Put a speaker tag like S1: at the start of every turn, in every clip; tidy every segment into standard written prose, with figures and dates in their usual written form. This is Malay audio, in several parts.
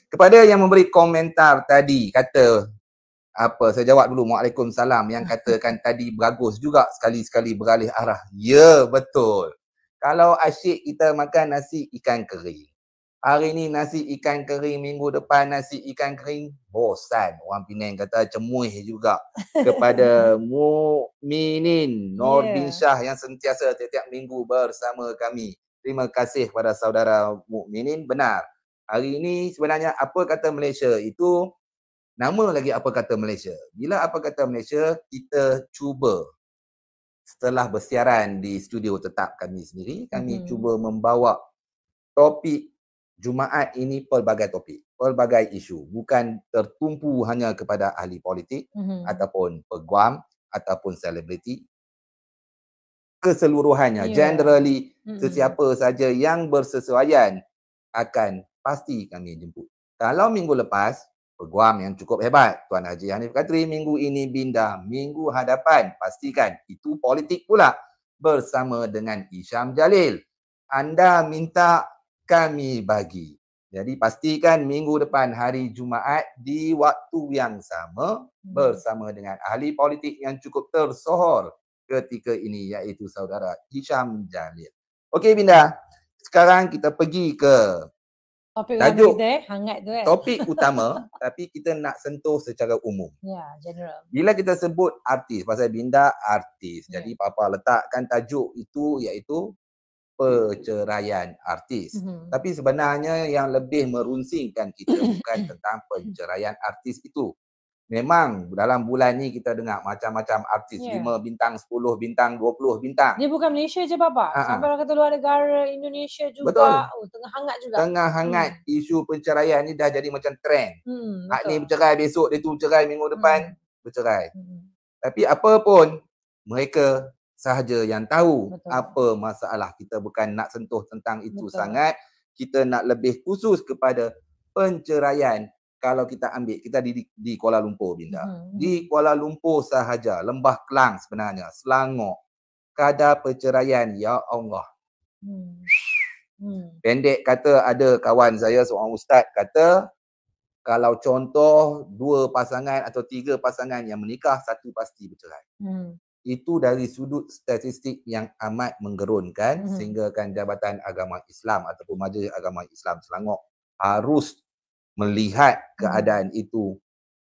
S1: Kepada yang memberi komentar tadi, kata apa, saya jawab dulu, Waalaikumsalam, yang katakan tadi bagus juga sekali-sekali beralih arah. Ya, betul. Kalau asyik kita makan nasi ikan kering, hari ni nasi ikan kering, minggu depan nasi ikan kering, bosan. Orang Penang kata cemuih juga. Kepada Mukminin Nordin Shah yang sentiasa setiap minggu bersama kami. Terima kasih kepada saudara Mukminin. Benar. Hari ini sebenarnya apa kata Malaysia itu, nama lagi apa kata Malaysia. Bila apa kata Malaysia, kita cuba setelah bersiaran di studio tetap kami sendiri, kami cuba membawa topik Jumaat ini pelbagai topik, pelbagai isu. Bukan tertumpu hanya kepada ahli politik ataupun peguam ataupun selebriti. Keseluruhannya, generally, sesiapa saja yang bersesuaian akan pasti kami jemput. Kalau minggu lepas, peguam yang cukup hebat, Tuan Haji Hanif Katri, minggu ini Binda, minggu hadapan pastikan itu politik pula bersama dengan Hisham Jalil. Anda minta, kami bagi. Jadi pastikan minggu depan hari Jumaat di waktu yang sama bersama dengan ahli politik yang cukup tersohor ketika ini, iaitu saudara Hisham Jalil. Okey Binda, sekarang kita pergi ke tajuk kita, hangat tu kan? Topik utama, tapi kita nak sentuh secara umum.
S2: Ya, general.
S1: Bila kita sebut artis, pasal Binda artis. Jadi Papa letakkan tajuk itu iaitu perceraian artis. Tapi sebenarnya yang lebih merunsingkan kita bukan tentang perceraian artis itu. Memang dalam bulan ni kita dengar macam-macam artis, 5 bintang, 10 bintang, 20 bintang.
S2: Dia bukan Malaysia je Papa. Sampai orang kata luar negara, Indonesia juga.
S1: Betul.
S2: Tengah hangat juga.
S1: Tengah hangat. Isu perceraian ni dah jadi macam trend. Hak ni bercerai, besok dia tu bercerai, minggu depan bercerai. Tapi apa pun, mereka sahaja yang tahu apa masalah. Kita bukan nak sentuh tentang itu sangat. Kita nak lebih khusus kepada penceraian. Kalau kita ambil, kita di Kuala Lumpur, Binda. Di Kuala Lumpur sahaja, Lembah Kelang sebenarnya, Selangor, kadar perceraian, ya Allah. Pendek kata, ada kawan saya, seorang ustaz, kata, kalau contoh 2 pasangan atau 3 pasangan yang menikah, 1 pasti bercerai. Itu dari sudut statistik yang amat menggerunkan, sehingga kan Jabatan Agama Islam ataupun Majlis Agama Islam Selangor harus melihat keadaan itu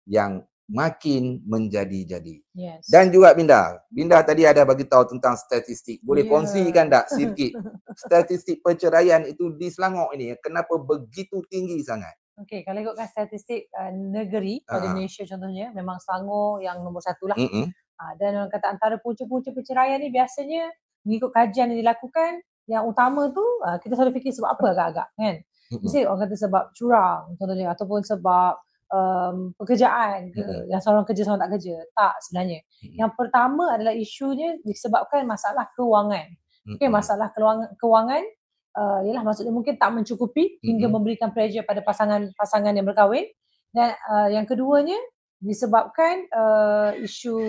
S1: yang makin menjadi-jadi. Dan juga Binda tadi ada bagi tahu tentang statistik. Boleh kongsikan tak sedikit statistik perceraian itu di Selangor ini, kenapa begitu tinggi sangat?
S2: Okey, kalau ikutkan statistik negeri pada Malaysia contohnya, memang Selangor yang nombor 1 lah. Dan orang kata antara punca-punca perceraian ni biasanya mengikut kajian yang dilakukan, yang utama tu kita selalu fikir sebab apa agak-agak kan. Mesti orang kata sebab curang contohnya, ataupun sebab pekerjaan ke, yang seorang kerja seorang tak kerja. Tak sebenarnya. Yang pertama adalah isunya disebabkan masalah kewangan. Okay, masalah kewangan ialah maksudnya mungkin tak mencukupi hingga memberikan pressure pada pasangan yang berkahwin. Dan yang keduanya disebabkan isu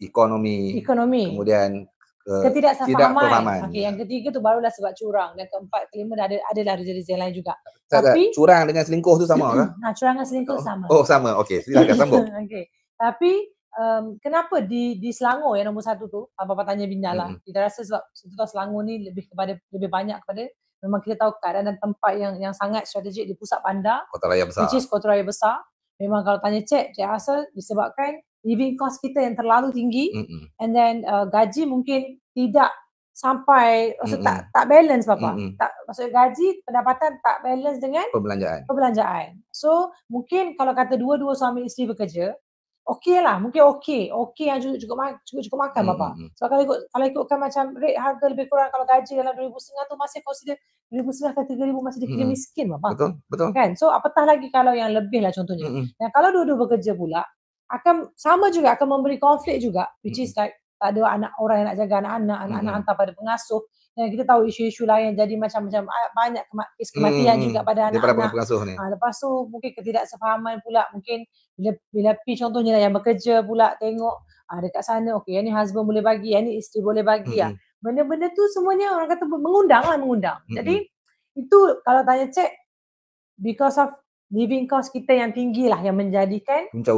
S1: ekonomi. Kemudian
S2: ketidaksefahaman. Okey, yang ketiga tu barulah sebab curang, dan keempat, kelima adalah reason yang lain juga.
S1: Tapi curang dengan selingkuh tu sama ke?
S2: Curang dengan selingkuh sama.
S1: Oh, sama. Okey, silakan sambung.
S2: Okey. Tapi kenapa di Selangor yang nombor 1 tu, apa tanya Binda lah. Kita rasa sebab Selangor ni lebih banyak kepada, memang kita tahu keadaan dan tempat yang sangat strategik di pusat bandar,
S1: Kota Raya besar.
S2: Which is Kota Raya besar. Memang kalau tanya cik rasa disebabkan living cost kita yang terlalu tinggi, and then gaji mungkin tidak sampai, maksud tak balance Papa. Tak, maksud gaji, pendapatan tak balance dengan perbelanjaan. So mungkin kalau kata dua-dua suami isteri bekerja, okey lah, mungkin okey yang cukup makan Papa. So kalau ikutkan macam rate harga lebih kurang, kalau gaji dalam 2,500 tu masih consider 2,500 ke 3,000 masih dikira miskin Papa.
S1: Betul.
S2: Kan? So apatah lagi kalau yang lebih lah contohnya. Dan kalau dua-dua bekerja pula, akan sama juga, akan memberi konflik juga, which is like tak ada orang yang nak jaga anak-anak hantar pada pengasuh. Dan kita tahu isu-isu lain, jadi macam-macam banyak kes kematian juga pada anak-anak. Lepas tu mungkin ketidaksefahaman pula, mungkin bila pi contohnya yang bekerja pula tengok dekat sana, okey yang ni husband boleh bagi, yang ni isteri boleh bagi. Benda-benda tu semuanya orang kata mengundang. Jadi Itu kalau tanya cek, because of living cost kita yang tinggi lah yang menjadikan punca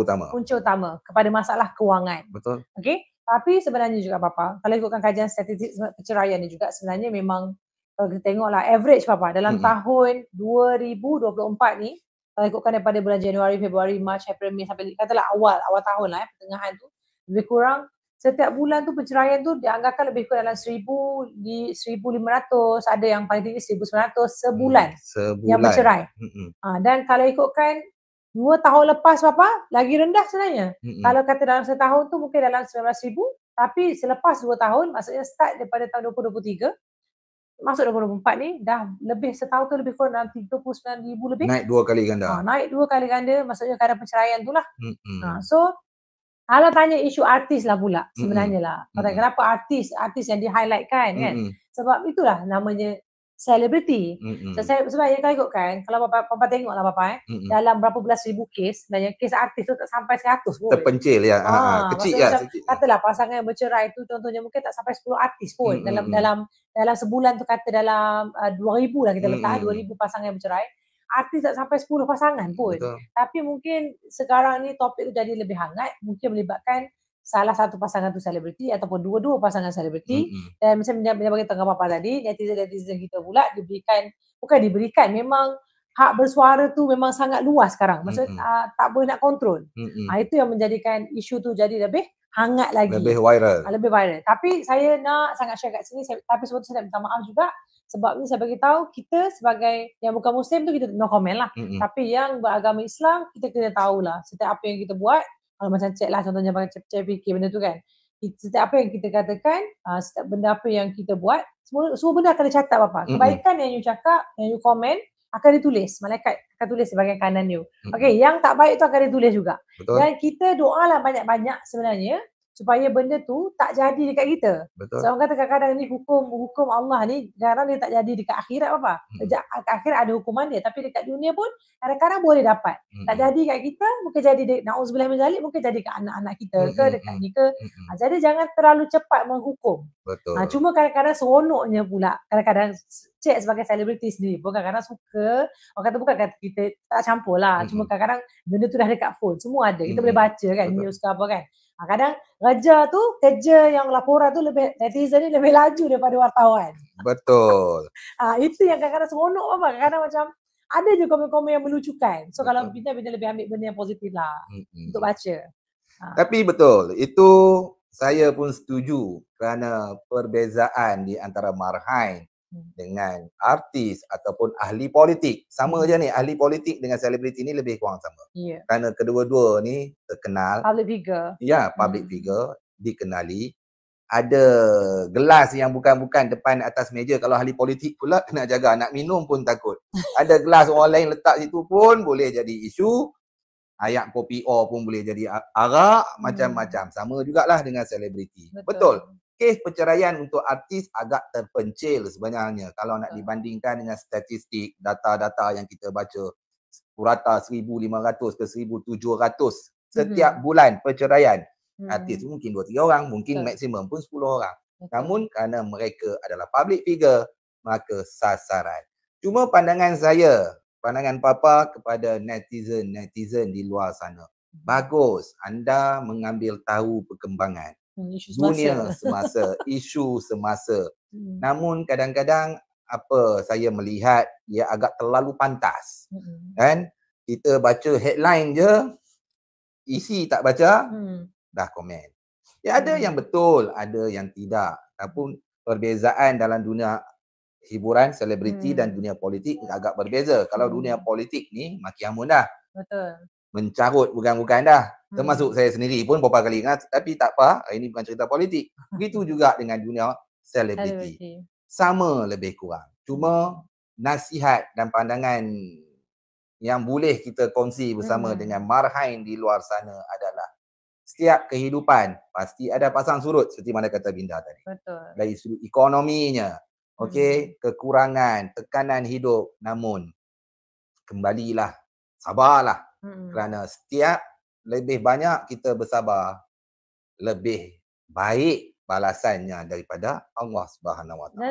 S2: utama kepada masalah kewangan.
S1: Betul.
S2: Okey, tapi sebenarnya juga Papa, kalau ikutkan kajian statistik perceraian ni juga sebenarnya memang kalau kita tengoklah average Papa dalam tahun 2024 ni, kalau ikutkan daripada bulan Januari, Februari, Mac, April, Mei sampai katalah awal tahun lah pertengahan tu, lebih kurang setiap bulan tu perceraian tu dianggarkan lebih kurang dalam 1,500, ada yang paling tinggi 1,900 sebulan yang bercerai. Dan kalau ikutkan 2 tahun lepas Papa, lagi rendah sebenarnya. Kalau kata dalam setahun tu mungkin dalam 19,000, tapi selepas 2 tahun, maksudnya start daripada tahun 2023, masuk 2024 ni, dah lebih setahun tu lebih kurang dalam 39,000 lebih.
S1: Naik 2 kali ganda.
S2: Naik 2 kali ganda, maksudnya kadar perceraian tu lah. So, kalau tanya isu artis lah pula sebenarnya lah. Kenapa artis yang di-highlightkan kan? Sebab itulah namanya selebriti. Sebab yang kau ikutkan, kalau Papa tengok lah Papa dalam berapa belas ribu kes, sebenarnya kes artis tu tak sampai 100 pun.
S1: Terpencil ya. Kecil ya.
S2: Katalah pasangan yang bercerai tu contohnya mungkin tak sampai 10 artis pun. Dalam sebulan tu kata dalam 2,000 lah kita letak, 2,000 pasangan yang bercerai. Artis tak sampai 10 pasangan pun.
S1: Betul.
S2: Tapi mungkin sekarang ni topik tu jadi lebih hangat, mungkin melibatkan salah satu pasangan tu selebriti ataupun dua-dua pasangan selebriti. Dan macam dia bagi tengah Papa tadi, netizen kita pula diberikan memang hak bersuara tu memang sangat luas sekarang. Maksudnya tak boleh nak kontrol. Itu yang menjadikan isu tu jadi lebih hangat lagi.
S1: Lebih viral.
S2: Tapi saya nak sangat share kat sini, tapi sebab tu saya nak minta maaf juga. Sebab ni saya bagi tahu kita sebagai yang bukan Muslim tu kita no comment lah. Tapi yang beragama Islam kita kena tahulah setiap apa yang kita buat. Kalau macam cek lah contohnya macam cek fikir benda tu kan. Setiap apa yang kita katakan, setiap benda apa yang kita buat, semua benda akan dicatat Papa. Kebaikan yang you cakap, yang you komen akan ditulis. Malaikat akan tulis sebagai kanan you. Okey, yang tak baik tu akan ditulis juga.
S1: Betul.
S2: Dan kita doalah banyak-banyak sebenarnya supaya benda tu tak jadi dekat kita.
S1: Betul.
S2: So orang kata kadang-kadang ni hukum Allah ni kadang dia tak jadi dekat akhirat apa. Dekat akhirat ada hukuman dia, tapi dekat dunia pun kadang-kadang boleh dapat. Tak jadi kat kita, mungkin jadi na'udzubillah min zalik, mungkin jadi kat anak-anak kita ke dekat ni ke. Jadi jangan terlalu cepat menghukum.
S1: Betul.
S2: Cuma kadang-kadang seronoknya pula, kadang-kadang cek sebagai selebriti sendiri pun kadang-kadang suka, orang kata bukan kata kita tak campur lah, cuma kadang-kadang benda tu dah dekat phone, semua ada, kita boleh baca kan, news ke apa kan. Kadang kerja yang laporan tu netizen ni lebih laju daripada wartawan.
S1: Betul.
S2: Itu yang kadang-kadang seronok apa, kadang-kadang macam ada je komen-komen yang melucukan. So kalau bina lebih ambil benda yang positif lah untuk baca.
S1: Tapi betul, itu saya pun setuju kerana perbezaan di antara marhain dengan artis ataupun ahli politik. Sama je ni, ahli politik dengan selebriti ni lebih kurang sama. Kerana kedua-dua ni terkenal.
S2: Public figure.
S1: Ya, public figure, dikenali. Ada gelas yang bukan-bukan depan atas meja. Kalau ahli politik pula kena jaga, nak minum pun takut. Ada gelas orang lain letak situ pun boleh jadi isu. Ayak kopi pun boleh jadi arak, macam-macam. Sama jugalah dengan selebriti. Betul. Kes perceraian untuk artis agak terpencil sebenarnya kalau nak dibandingkan dengan statistik, data-data yang kita baca. Purata 1,500 ke 1,700 setiap bulan perceraian. Artis tu mungkin 2-3 orang, mungkin maksimum pun 10 orang. Namun kerana mereka adalah public figure, maka sasaran. Cuma pandangan Papa kepada netizen di luar sana. Bagus anda mengambil tahu perkembangan dunia semasa, isu semasa. Namun kadang-kadang apa saya melihat dia agak terlalu pantas. Kan? Kita baca headline je, isi tak baca, dah komen. Ya ada yang betul, ada yang tidak. Ataupun perbezaan dalam dunia hiburan, selebriti dan dunia politik agak berbeza. Kalau dunia politik ni makin amun dah.
S2: Betul.
S1: Mencarut bukan-bukan dah. Termasuk saya sendiri pun beberapa kali ingat, tapi tak apa, ini bukan cerita politik. Begitu juga dengan dunia selebriti. Sama lebih kurang. Cuma nasihat dan pandangan yang boleh kita kongsi bersama dengan marhain di luar sana adalah setiap kehidupan pasti ada pasang surut seperti mana kata Binda tadi.
S2: Betul.
S1: Dari sudut ekonominya, kekurangan, tekanan hidup, namun kembalilah, sabarlah. Kerana setiap lebih banyak kita bersabar, lebih baik balasannya daripada Allah Subhanahu Wa Taala.